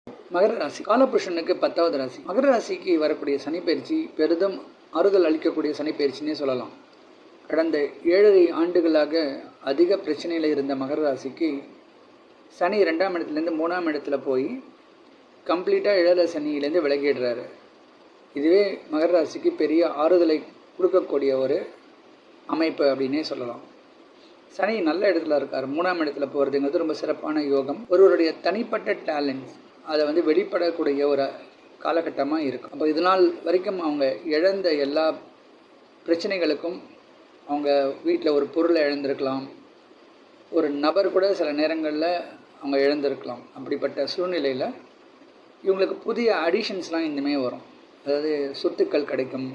மகர ராசி காலபுருஷனுக்கு 10வது ராசி. மகர ராசிக்கு வரக்கூடிய சனிப்பயிற்சி பெரிதும் ஆறுதல் அளிக்கக்கூடிய சனிப்பயிற்சினே சொல்லலாம். கடந்த 7.5 ஆண்டுகளாக அதிக பிரச்சனையில் இருந்த மகர ராசிக்கு சனி 2ஆம் இடத்துலேருந்து 3ஆம் இடத்துல போய் கம்ப்ளீட்டாக இழந்த சனியிலேருந்து விலகிடுறாரு. இதுவே மகர ராசிக்கு பெரிய ஆறுதலை கொடுக்கக்கூடிய ஒரு அமைப்பு அப்படின்னே சொல்லலாம். சனி நல்ல இடத்துல இருக்கார். 3ஆம் இடத்துல போகிறதுங்கிறது ரொம்ப சிறப்பான யோகம். ஒருவருடைய தனிப்பட்ட டேலண்ட்ஸ் அதை வெளிப்படக்கூடிய ஒரு காலகட்டமாக இருக்கும். அப்போ இதனால் வரைக்கும் அவங்க இழந்த எல்லா பிரச்சனைகளுக்கும் அவங்க வீட்டில் ஒரு பொருளை இழந்திருக்கலாம், ஒரு நபர் கூட சில நேரங்களில் அவங்க இழந்திருக்கலாம். அப்படிப்பட்ட சூழ்நிலையில் இவங்களுக்கு புதிய அடிஷன்ஸ்லாம் இனிமேல் வரும். அதாவது சொத்துக்கள் கிடைக்கும்,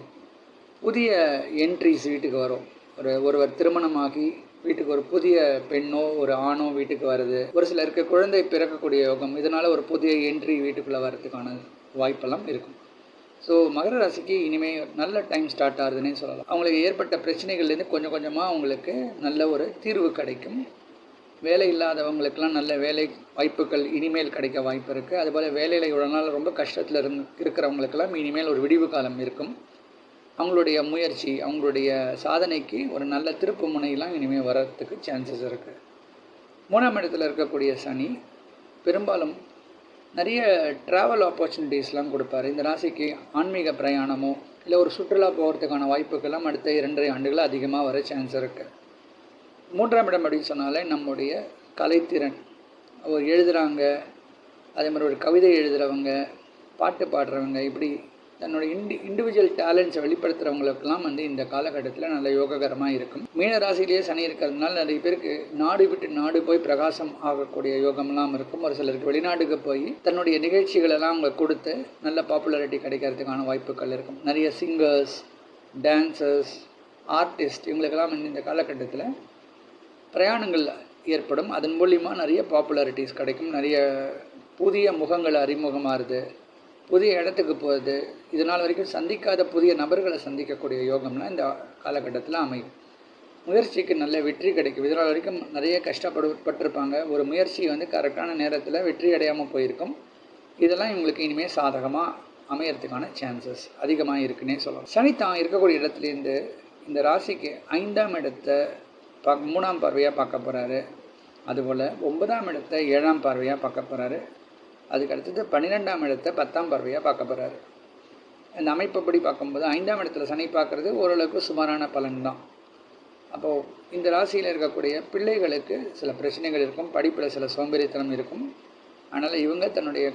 புதிய என்ட்ரிஸ் வீட்டுக்கு வரும். ஒருவர் திருமணமாகி வீட்டுக்கு ஒரு புதிய பெண்ணோ ஒரு ஆணோ வீட்டுக்கு வருது. ஒரு சிலருக்கு குழந்தை பிறக்கக்கூடிய யோகம், இதனால் ஒரு புதிய என்ட்ரி வீட்டுக்குள்ளே வர்றதுக்கான வாய்ப்பெல்லாம் இருக்கும். ஸோ மகர ராசிக்கு இனிமேல் நல்ல டைம் ஸ்டார்ட் ஆகுதுன்னே சொல்லலாம். அவங்களுக்கு ஏற்பட்ட பிரச்சனைகள்லேருந்து கொஞ்சம் கொஞ்சமாக அவங்களுக்கு நல்ல ஒரு தீர்வு கிடைக்கும். வேலை இல்லாதவங்களுக்கெல்லாம் நல்ல வேலை வாய்ப்புகள் இனிமேல் கிடைக்க வாய்ப்பு இருக்குது. அதுபோல் வேலையில் இவ்வளோ ரொம்ப கஷ்டத்தில் இருக்கிறவங்களுக்கெல்லாம் இனிமேல் ஒரு விடிவு காலம் இருக்கும். அவங்களுடைய முயற்சி, அவங்களுடைய சாதனைக்கு ஒரு நல்ல திருப்பு முனையெல்லாம் இனிமேல் வர்றதுக்கு சான்சஸ் இருக்குது. 3ஆம் இடத்துல இருக்கக்கூடிய சனி பெரும்பாலும் நிறைய ட்ராவல் ஆப்பர்ச்சுனிட்டிஸ்லாம் கொடுப்பார். இந்த ராசிக்கு ஆன்மீக பிரயாணமோ இல்லை ஒரு சுற்றுலா போகிறதுக்கான வாய்ப்புக்கெல்லாம் அடுத்த 2.5 ஆண்டுகள் அதிகமாக வர சான்ஸ் இருக்குது. 3ஆம் இடம் அப்படின்னு சொன்னாலே நம்முடைய கலைத்திறன், அவர் எழுதுகிறாங்க, அதே மாதிரி ஒரு கவிதை எழுதுகிறவங்க, பாட்டு பாடுறவங்க, இப்படி தன்னுடைய இண்டிவிஜுவல் டேலண்ட்ஸை வெளிப்படுத்துகிறவங்களுக்கெல்லாம் இந்த காலகட்டத்தில் நல்ல யோககரமாக இருக்கும். மீன ராசியிலேயே சனி இருக்கிறதுனால நிறைய பேருக்கு நாடு விட்டு நாடு போய் பிரகாசம் ஆகக்கூடிய யோகம்லாம் இருக்கும். ஒரு சிலருக்கு வெளிநாட்டுக்கு போய் தன்னுடைய நிகழ்ச்சிகளெல்லாம் அவங்க கொடுத்து நல்ல பாப்புலாரிட்டி கிடைக்கிறதுக்கான வாய்ப்புகள் இருக்கும். நிறைய சிங்கர்ஸ், டான்சர்ஸ், ஆர்டிஸ்ட் இவங்களுக்கெல்லாம் இந்த காலகட்டத்தில் பிரயாணங்கள் ஏற்படும். அதன் மூலிமா நிறைய பாப்புலாரிட்டிஸ் கிடைக்கும். நிறைய புதிய முகங்கள் அறிமுகமாகுது, புதிய இடத்துக்கு போகுது. இதனால் வரைக்கும் சந்திக்காத புதிய நபர்களை சந்திக்கக்கூடிய யோகம்லாம் இந்த காலகட்டத்தில் அமையும். முயற்சிக்கு நல்ல வெற்றி கிடைக்கும். இதனால் வரைக்கும் நிறைய கஷ்டப்பட்டிருப்பாங்க. ஒரு முயற்சி கரெக்டான நேரத்தில் வெற்றி அடையாமல் போயிருக்கும். இதெல்லாம் இவங்களுக்கு இனிமேல் சாதகமாக அமையறதுக்கான சான்சஸ் அதிகமாக இருக்குன்னே சொல்லலாம். சனி தான் இருக்கக்கூடிய இடத்துலேருந்து இந்த ராசிக்கு 5ஆம் இடத்தை 3ஆம் பார்வையாக பார்க்க போகிறாரு. அதுபோல் 9ஆம் இடத்தை 7ஆம் பார்வையாக பார்க்க போகிறாரு. அதுக்கு அடுத்தது 12ஆம் இடத்தை 10ஆம் பார்வையாக பார்க்க போகிறாரு. இந்த அமைப்பப்படி பார்க்கும்போது 5ஆம் இடத்துல சனி பார்க்குறது ஓரளவுக்கு சுமாரான பலன் தான். அப்போது இந்த ராசியில் இருக்கக்கூடிய பிள்ளைகளுக்கு சில பிரச்சனைகள் இருக்கும், படிப்பில் சில சோம்பேறித்தனம் இருக்கும். அதனால் இவங்க தன்னுடைய